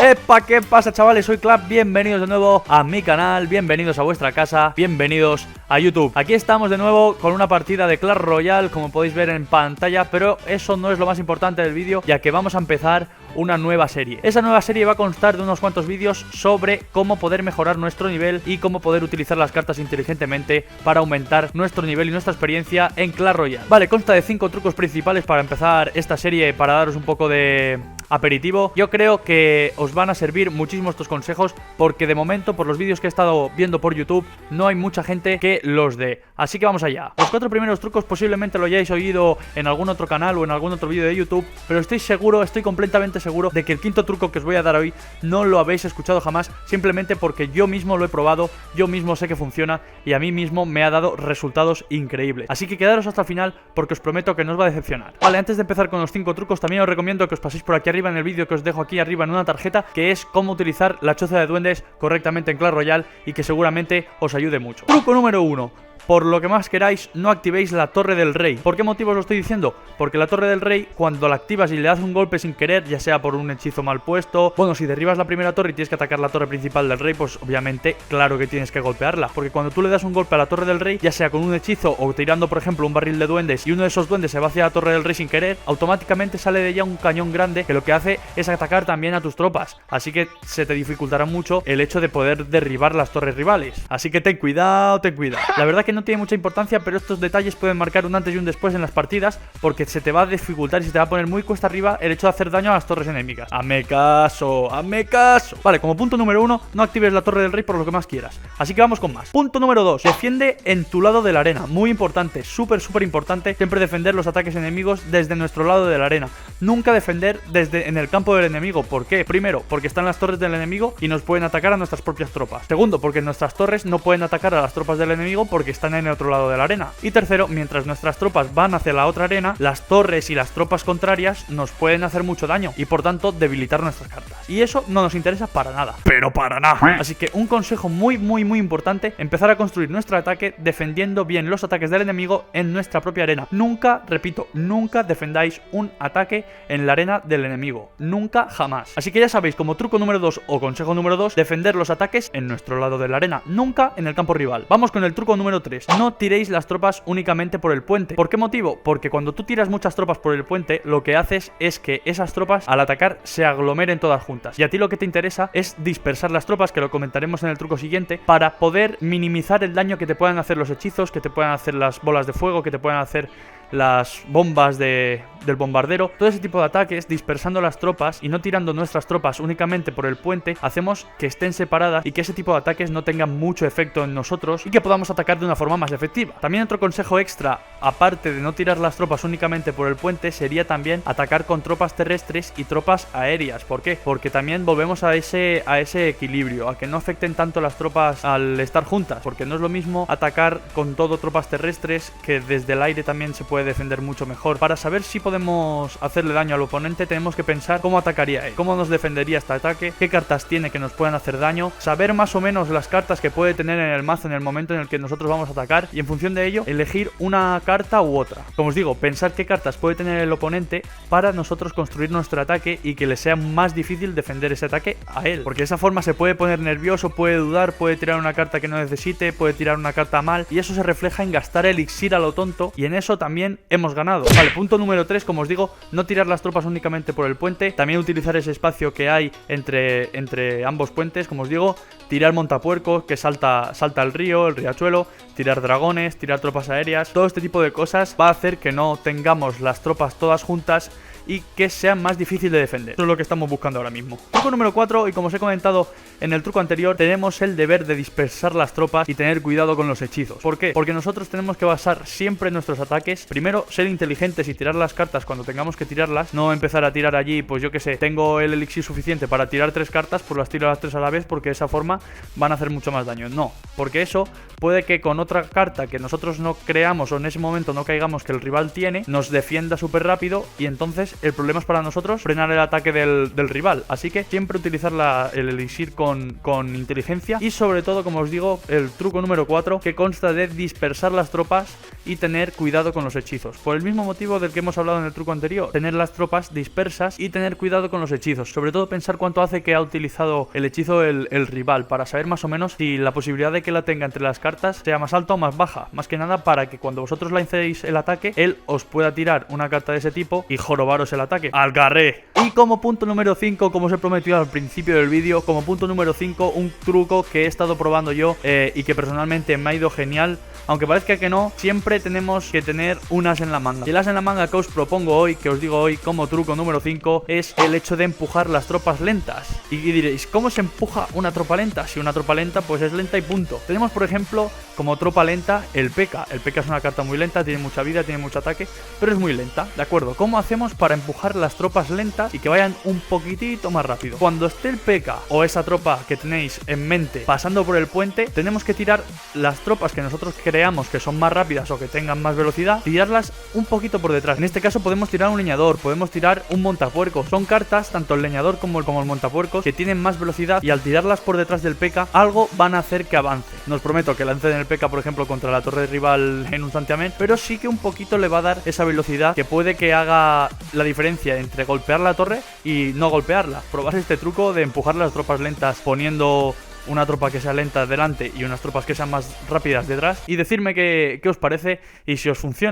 ¡Epa! ¿Qué pasa, chavales? Soy Clap, bienvenidos de nuevo a mi canal, bienvenidos a vuestra casa, bienvenidos a YouTube. Aquí estamos de nuevo con una partida de Clash Royale, como podéis ver en pantalla, pero eso no es lo más importante del vídeo, ya que vamos a empezar una nueva serie. Esa nueva serie va a constar de unos cuantos vídeos sobre cómo poder mejorar nuestro nivel y cómo poder utilizar las cartas inteligentemente para aumentar nuestro nivel y nuestra experiencia en Clash Royale. Vale, consta de 5 trucos principales para empezar esta serie, para daros un poco de aperitivo. Yo creo que os van a servir muchísimo estos consejos, porque de momento, por los vídeos que he estado viendo por YouTube, no hay mucha gente que los dé. Así que vamos allá. Los 4 primeros trucos posiblemente lo hayáis oído en algún otro canal o en algún otro vídeo de YouTube, pero estoy seguro, estoy completamente seguro de que el quinto truco que os voy a dar hoy no lo habéis escuchado jamás, simplemente porque yo mismo lo he probado, yo mismo sé que funciona y a mí mismo me ha dado resultados increíbles. Así que quedaros hasta el final, porque os prometo que no os va a decepcionar. Vale, antes de empezar con los 5 trucos, también os recomiendo que os paséis por aquí arriba en el vídeo que os dejo aquí arriba en una tarjeta, que es cómo utilizar la choza de duendes correctamente en Clash Royale y que seguramente os ayude mucho. Truco número 1. Por lo que más queráis, no activéis la Torre del Rey. ¿Por qué motivo os lo estoy diciendo? Porque la Torre del Rey, cuando la activas y le das un golpe sin querer, ya sea por un hechizo mal puesto, bueno, si derribas la primera torre y tienes que atacar la torre principal del rey, pues obviamente, claro que tienes que golpearla. Porque cuando tú le das un golpe a la Torre del Rey, ya sea con un hechizo o tirando, por ejemplo, un barril de duendes, y uno de esos duendes se va hacia la Torre del Rey sin querer, automáticamente sale de ella un cañón grande que lo que hace es atacar también a tus tropas. Así que se te dificultará mucho el hecho de poder derribar las torres rivales. Así que ten cuidado, ten cuidado. La verdad que no tiene mucha importancia, pero estos detalles pueden marcar un antes y un después en las partidas, porque se te va a dificultar y se te va a poner muy cuesta arriba el hecho de hacer daño a las torres enemigas. Hazme caso, hazme caso. Vale, como punto número 1, no actives la Torre del Rey por lo que más quieras. Así que vamos con más. Punto número 2, defiende en tu lado de la arena. Muy importante, súper importante, siempre defender los ataques enemigos desde nuestro lado de la arena. Nunca defender desde en el campo del enemigo. ¿Por qué? Primero, porque están las torres del enemigo y nos pueden atacar a nuestras propias tropas. Segundo, porque nuestras torres no pueden atacar a las tropas del enemigo porque están en el otro lado de la arena. Y tercero, mientras nuestras tropas van hacia la otra arena, las torres y las tropas contrarias nos pueden hacer mucho daño y por tanto debilitar nuestras cartas. Y eso no nos interesa para nada, pero para nada. Así que un consejo muy importante: empezar a construir nuestro ataque defendiendo bien los ataques del enemigo en nuestra propia arena. Nunca, repito, nunca defendáis un ataque en la arena del enemigo. Nunca, jamás. Así que ya sabéis, como truco número 2 o consejo número 2, defender los ataques en nuestro lado de la arena, nunca en el campo rival. Vamos con el truco número 3. No tiréis las tropas únicamente por el puente. ¿Por qué motivo? Porque cuando tú tiras muchas tropas por el puente, lo que haces es que esas tropas al atacar se aglomeren todas juntas. Y a ti lo que te interesa es dispersar las tropas, que lo comentaremos en el truco siguiente, para poder minimizar el daño que te puedan hacer los hechizos, que te puedan hacer las bolas de fuego, que te puedan hacer las bombas del bombardero. Todo ese tipo de ataques, dispersando las tropas y no tirando nuestras tropas únicamente por el puente, hacemos que estén separadas y que ese tipo de ataques no tengan mucho efecto en nosotros y que podamos atacar de una forma más efectiva. También otro consejo extra, aparte de no tirar las tropas únicamente por el puente, sería también atacar con tropas terrestres y tropas aéreas. ¿Por qué? Porque también volvemos a ese equilibrio, a que no afecten tanto las tropas al estar juntas, porque no es lo mismo atacar con todo tropas terrestres, que desde el aire también se puede defender mucho mejor. Para saber si podemos hacerle daño al oponente, tenemos que pensar cómo atacaría él, cómo nos defendería este ataque, qué cartas tiene que nos puedan hacer daño, saber más o menos las cartas que puede tener en el mazo en el momento en el que nosotros vamos a atacar, y en función de ello elegir una carta u otra. Como os digo, pensar qué cartas puede tener el oponente para nosotros construir nuestro ataque y que le sea más difícil defender ese ataque a él, porque de esa forma se puede poner nervioso, puede dudar, puede tirar una carta que no necesite, puede tirar una carta mal, y eso se refleja en gastar elixir a lo tonto, y en eso también hemos ganado. Vale, punto número 3, como os digo, no tirar las tropas únicamente por el puente, también utilizar ese espacio que hay entre ambos puentes. Como os digo, tirar montapuercos, que salta el río, el riachuelo, tirar dragones, tirar tropas aéreas. Todo este tipo de cosas va a hacer que no tengamos las tropas todas juntas y que sea más difícil de defender. Eso es lo que estamos buscando ahora mismo. Truco número 4, y como os he comentado en el truco anterior, tenemos el deber de dispersar las tropas y tener cuidado con los hechizos. ¿Por qué? Porque nosotros tenemos que basar siempre nuestros ataques, primero, ser inteligentes y tirar las cartas cuando tengamos que tirarlas, no empezar a tirar allí, pues yo que sé, tengo el elixir suficiente para tirar 3 cartas, pues las tiro las 3 a la vez, porque de esa forma van a hacer mucho más daño. No, porque eso puede que con otra carta que nosotros no creamos o en ese momento no caigamos que el rival tiene, nos defienda súper rápido y entonces el problema es para nosotros frenar el ataque del rival. Así que siempre utilizar el elixir con inteligencia y sobre todo, como os digo, el truco número 4, que consta de dispersar las tropas y tener cuidado con los hechizos. Por el mismo motivo del que hemos hablado en el truco anterior, tener las tropas dispersas y tener cuidado con los hechizos. Sobre todo pensar cuánto hace que ha utilizado el hechizo el rival, para saber más o menos si la posibilidad de que la tenga entre las cartas sea más alta o más baja. Más que nada para que cuando vosotros lancéis el ataque, él os pueda tirar una carta de ese tipo y jorobaros el ataque. ¡Algarré! Y como punto número 5, como os he prometido al principio del vídeo, como punto número 5, un truco que he estado probando yo y que personalmente me ha ido genial. Aunque parezca que no, siempre tenemos que tener un as en la manga. Y el as en la manga que os propongo hoy, que os digo hoy como truco número 5, es el hecho de empujar las tropas lentas. Y diréis, ¿cómo se empuja una tropa lenta? Si una tropa lenta pues es lenta y punto. Tenemos por ejemplo como tropa lenta el P.E.K.K.A. El P.E.K.K.A. es una carta muy lenta, tiene mucha vida, tiene mucho ataque, pero es muy lenta, ¿de acuerdo? ¿Cómo hacemos para empujar las tropas lentas y que vayan un poquitito más rápido? Cuando esté el P.E.K.K.A. o esa tropa que tenéis en mente pasando por el puente, tenemos que tirar las tropas que nosotros creamos que son más rápidas o que tengan más velocidad, tirarlas un poquito por detrás. En este caso podemos tirar un leñador, podemos tirar un montapuercos. Son cartas, tanto el leñador como el montapuercos, que tienen más velocidad y al tirarlas por detrás del P.E.K.K.A. algo van a hacer que avance. No os prometo que lancen el P.E.K.K.A. por ejemplo contra la torre rival en un santiamén, pero sí que un poquito le va a dar esa velocidad que puede que haga la diferencia entre golpear la torre y no golpearla. Probar este truco de empujar las tropas lentas poniendo una tropa que sea lenta delante y unas tropas que sean más rápidas detrás y decirme qué os parece y si os funciona.